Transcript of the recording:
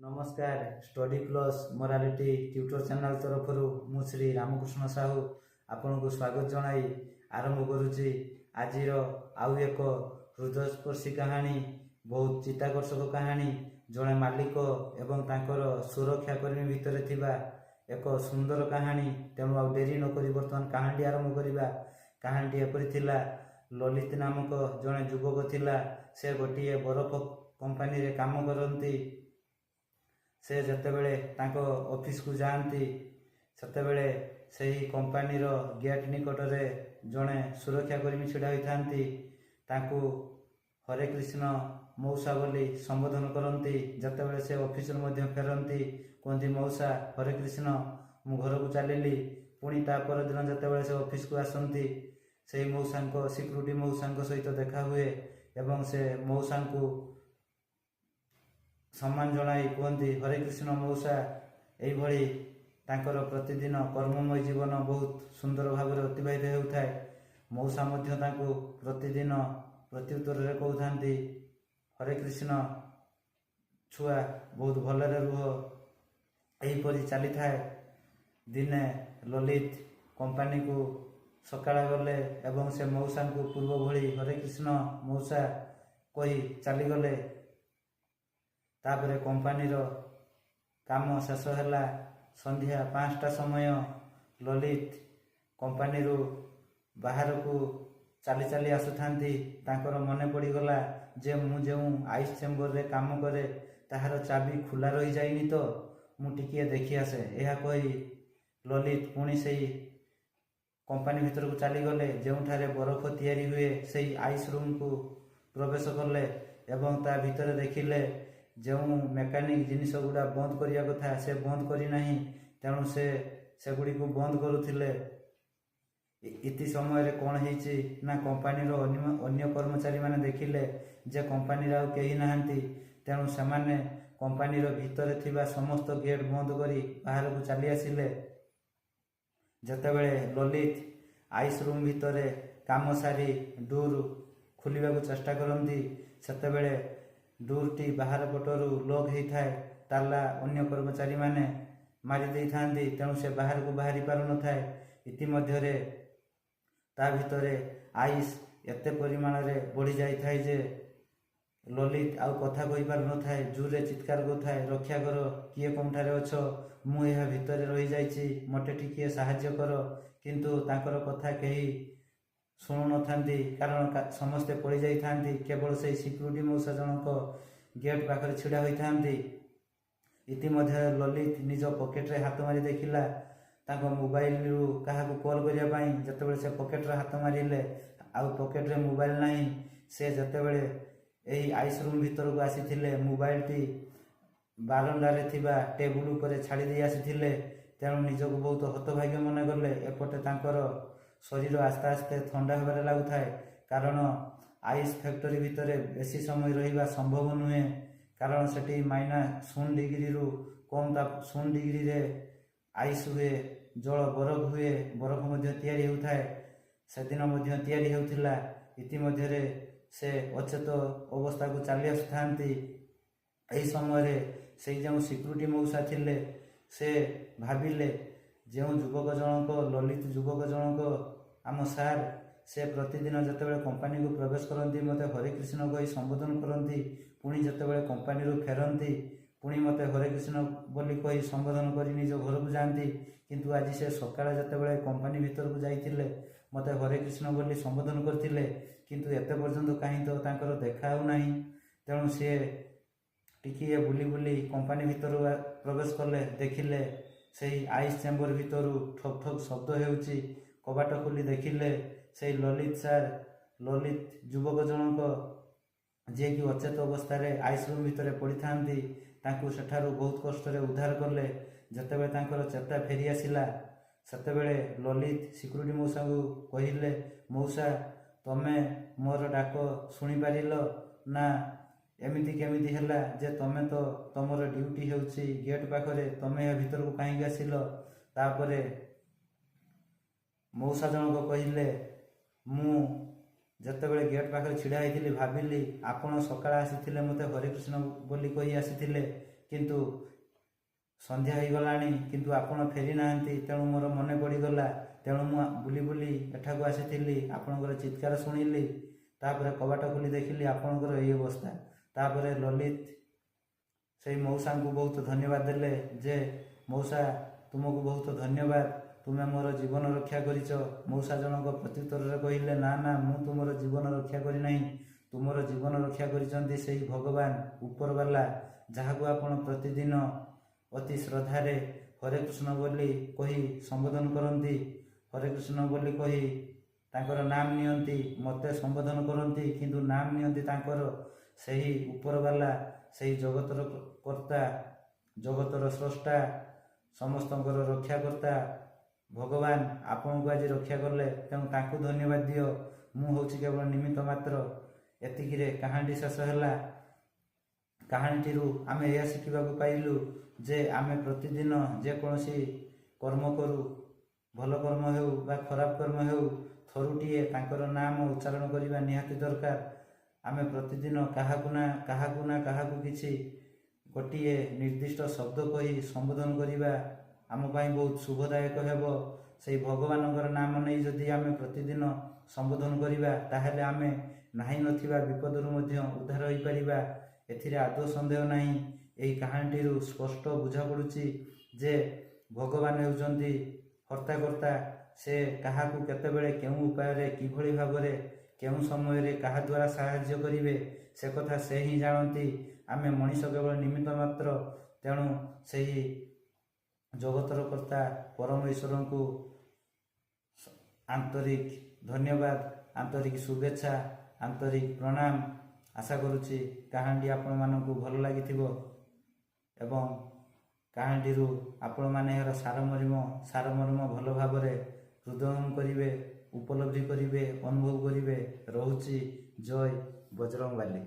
नमस्कार study plus morality tutor channel तरफ मु श्री रामकृष्ण साहू आपन को स्वागत जनाई आरंभ करुच्ची आज आउ एक हृदयस्पर्शी कहानी बहुत चित्ताकर्षक कहानी जड़े मालिक एवं तांकर सुरक्षाकर्मी भितर थिबा एक सुंदर कहानी। तेणु आ डेरी नक बर्तमान कहानी आरंभ करवा। कहानी एपरी थिला, ललित नामक जड़े युवक थिला। से गोटे बरफ कंपानी रे काम करती। से जतेबेले तांको ऑफिस को जाती सेतेबेले सही कंपानीर गेट निकटरे जड़े सुरक्षाकर्मी छिड़ा होता। तांको हरे कृष्ण मौसा बोली संबोधन करती। जतेबेले से ऑफिस फेरती कहती मौसा हरे कृष्ण मु घर को चलिली। पुणी ता पर दिन जतेबेले से ऑफिस को आसती से मौसा सिक्यूरीटी मौसा सहित देखा हुए एवं से मौसा को सम्मान जनाई कहती हरे कृष्ण मौसा। यही तांकर प्रतिदिन कर्ममय जीवन बहुत सुंदर भाव में अतिबाहित होता है। मौसा मध्य तांको प्रतिदिन प्रत्युत्तर रे कहते हरे कृष्ण छुआ बहुत भलरे रुह। यहीपरि चली थाए। दिने ललित कंपानी को सकाळ गले एवं से मौसा को पूर्व भली हरे कृष्ण मौसा कही चलीगले। तापरे कंपानीर काम शेष है। संध्या 5टा समय ललित कंपानी बाहर को चली चली आसुथांती। तांकर मने पड़गला जे मु जो आइस चेम्बर रे काम करे ताहार चाबी खुला रही जाइनी तो मु टिकिए देखी आसे। यह कही ललित पुणी से कंपानी भीतर को चली गले। जोठारे बरफ तैयारी हुए से आइस रूम को प्रवेश कले एवं ता भीतर देखिले जो मेकानिक जिनिस गुड़ा बंद करिया कथा से बंद करी नहीं। तेणु से गुड़ी को बंद करुथिले। इति समय रे कौन होईची ना कंपानीर अन्य कर्मचारी माने देखिले जे कंपानी आउ केही नाहंती। तेणु से माने कंपानीर भितर थिबा समस्त गेट बंद करी बाहर को चली आसिले। जतेबेले ललित आइस रूम भितर काम सारी डोर खोलिबा को चेष्टा करती सेतेबेले डोरटी बाहर पटरू लॉक होता है। ताला अन्य कर्मचारी माने मारी दे थांती। तेणु से बाहर को बाहरी पार न थाए। इतिमध्य ता भितरे आइस एते परिमाण रे बढ़ी जाई थाए जे ललित आउ कथा कहि पार न थाए। जोरे चित्कार करथाए रक्षा कर किए कोमठारे अछ मु एहा भितरे रही जाइछि मटे टिकिए साहाय्य कर। किंतु तांकर कथा केही शुणु न थांती कारण समस्ते पड़ जाती। केवल से सिक्यूरीटी मौसा जनक गेट पाखे छिड़ा होती। इतिमध्य ललित निज पॉकेट रे हाथ मारी देखिला तांको मोबाइल रु कहा कॉल करने जितेबाला से पॉकेट रे हाथ मारे आउ पॉकेट रे मोबाइल नहीं। से जितेबाला यही आइस रूम भीतर को आसी मोबाइल टी बारंडारे थिबा टेबुल उपरे छाड़ी दे आसी। तेणु निजक बहुत हतभाग्य मन गले। एपटे तांकर शरीर आस्ते आस्ते ठंडा होबार लगुए कारण आइस फैक्टरी भितर बेसी समय रहिबा संभव नुहे। कारण सेठी -0 डिग्री रु कम 0 डिग्री रे आइस हुए जल बरफ हुए बरफ मध्य तैयारी होता है। से दिन मध्य तैयारी होतिला। इतिमध्य से अचेत अवस्था को चली आसुथांती। एही समय से जो सिक्यूरीटी मौसा थिले से भाविले जो युवक जनक ललित युवक जनक आम सार से प्रतिदिन जितेबाला कंपानी को प्रवेश करती मते हरे कृष्ण कही संबोधन करती। पुणी जितेबाला कंपानी फेरती पुणी मते हरे कृष्ण बोली कही संबोधन कर निज घर को जाती। किंतु आज से सकाଳେ जितेबाला कंपानी भीतर को जाइतिले मते हरे कृष्ण बोली संबोधन करथिले। किंतु एते पर्यंत कहीं तो तांकर देखा नाही। तेणु सी टिकिए बुली बुली कंपानी भीतर प्रवेश कले देखिले से आइस चेम्बर भीतर ठक ठक शब्द होउची। कबाट खोली देखिले से ललित सार ललित युवक जनक जे कि अचेत अवस्था आइस रूम भितर पड़ी थांती तांको सेठारु बहुत कष्ट रे उद्धार कले। जतेबेले तांकर चेता फेरी आसिला सेतेबेले ललित सिक्यूरीटी मौसा को कहिले मौसा तमे मोर डाक शुणी पारिल ना एमिति केमिति हैला जे तमे तो तमर ड्यूटी होउची गेट पाखरे तमे या भीतर को कहीं आसिल। तापरे मौसा जनक कहिले मु जितेबाला गेट पाखे छिड़ा होती भाविली आपण सकाळ आसी मते हरे कृष्ण बोली कही आसी କିନ୍ତୁ ସନ୍ଧ୍ୟା ହୋଇଗଲାଣି କିନ୍ତୁ ଆପଣ ଫେରି ନାହାନ୍ତି। ତେଣୁ ମୋର ମନେ ପଡ଼ିଗଲା। ତେଣୁ ମୁଁ ବୁଲି ବୁଲି ଏଠାକୁ ଆସିଥିଲି। ଆପଣଙ୍କର ଚିତ୍କାର ଶୁଣିଲି। ତାପରେ କବାଟ ଖୋଲି ଦେଖିଲି ଆପଣଙ୍କର ଏହି ଅବସ୍ଥା। ତାପରେ ଲଲିତ ସେଇ ମଉସାଙ୍କୁ ବହୁତ ଧନ୍ୟବାଦ ଦେଲେ ଯେ ମଉସା ତୁମକୁ ବହୁତ ଧନ୍ୟବାଦ, ତୁମେ ମୋର ଜୀବନ ରକ୍ଷା କରିଛ। ମଉସା ଜଣଙ୍କ ପ୍ରତ୍ୟୁତ୍ତରରେ କହିଲେ, ନା ନା, ମୁଁ ତୁମର ଜୀବନ ରକ୍ଷା କରିନାହିଁ। ତୁମର ଜୀବନ ରକ୍ଷା କରିଛନ୍ତି ସେହି ଭଗବାନ ଉପରବାଲା, ଯାହାକୁ ଆପଣ ପ୍ରତିଦିନ ଅତି ଶ୍ରଦ୍ଧାରେ ହରେ କୃଷ୍ଣ ବୋଲି କହି ସମ୍ବୋଧନ କରନ୍ତି। ହରେ କୃଷ୍ଣ ବୋଲି କହି ତାଙ୍କର ନାମ ନିଅନ୍ତି, ମୋତେ ସମ୍ବୋଧନ କରନ୍ତି, କିନ୍ତୁ ନାମ ନିଅନ୍ତି ତାଙ୍କର ସେହି ଉପରବାଲା, ସେହି ଜଗତର କର୍ତ୍ତା, ଜଗତର ସ୍ରଷ୍ଟା, ସମସ୍ତଙ୍କର ରକ୍ଷାକର୍ତ୍ତା ଭଗବାନ ଆପଣଙ୍କୁ ଆଜି ରକ୍ଷା କଲେ। ତେଣୁ ତାଙ୍କୁ ଧନ୍ୟବାଦ ଦିଅ। ମୁଁ ହେଉଛି କେବଳ ନିମିତ୍ତ ମାତ୍ର। ଏତିକିରେ କାହାଣୀଟି ଶେଷ ହେଲା। କାହାଣୀଟିରୁ ଆମେ ଏହା ଶିଖିବାକୁ ପାଇଲୁ ଯେ ଆମେ ପ୍ରତିଦିନ ଯେକୌଣସି କର୍ମ କରୁ, ଭଲ କର୍ମ ହେଉ ବା ଖରାପ କର୍ମ ହେଉ, ଥରୁଟିଏ ତାଙ୍କର ନାମ ଉଚ୍ଚାରଣ କରିବା ନିହାତି ଦରକାର। ଆମେ ପ୍ରତିଦିନ କାହାକୁ ନା କାହାକୁ କିଛି ଗୋଟିଏ ନିର୍ଦ୍ଦିଷ୍ଟ ଶବ୍ଦ କହି ସମ୍ବୋଧନ କରିବା ଆମ ପାଇଁ ବହୁତ ଶୁଭଦାୟକ ହେବ। ସେହି ଭଗବାନଙ୍କର ନାମ ନେଇ ଯଦି ଆମେ ପ୍ରତିଦିନ ସମ୍ବୋଧନ କରିବା ତାହେଲେ ଆମେ ନାହିଁ ନଥିବା ବିପଦରୁ ମଧ୍ୟ ଉଦ୍ଧାର ହୋଇପାରିବା। ଏଥିରେ ଆଦୌ ସନ୍ଦେହ ନାହିଁ। ଏହି କାହାଣୀଟିରୁ ସ୍ପଷ୍ଟ ବୁଝାପଡ଼ୁଛି ଯେ ଭଗବାନ ହେଉଛନ୍ତି ହର୍ତ୍ତାକର୍ତ୍ତା। ସେ କାହାକୁ କେତେବେଳେ କେଉଁ ଉପାୟରେ କିଭଳି ଭାବରେ କେଉଁ ସମୟରେ କାହା ଦ୍ୱାରା ସାହାଯ୍ୟ କରିବେ ସେ କଥା ସେ ହିଁ ଜାଣନ୍ତି। ଆମେ ମଣିଷ କେବଳ ନିମିତ୍ତ ମାତ୍ର। ତେଣୁ ସେହି ଜଗତର କର୍ତ୍ତା ପରମ ଈଶ୍ୱରଙ୍କୁ ଆନ୍ତରିକ ଧନ୍ୟବାଦ, ଆନ୍ତରିକ ଶୁଭେଚ୍ଛା, ଆନ୍ତରିକ ପ୍ରଣାମ। ଆଶା କରୁଛି କାହାଣୀଟି ଆପଣମାନଙ୍କୁ ଭଲ ଲାଗିଥିବ ଏବଂ କାହାଣୀଟିରୁ ଆପଣମାନେ ଏହାର ସାରମର୍ମ ଭଲ ଭାବରେ ହୃଦୟଙ୍ଗମ କରିବେ, ଉପଲବ୍ଧି କରିବେ, ଅନୁଭବ କରିବେ। ରହୁଛି। ଜୟ ବଜରଙ୍ଗବାଲି।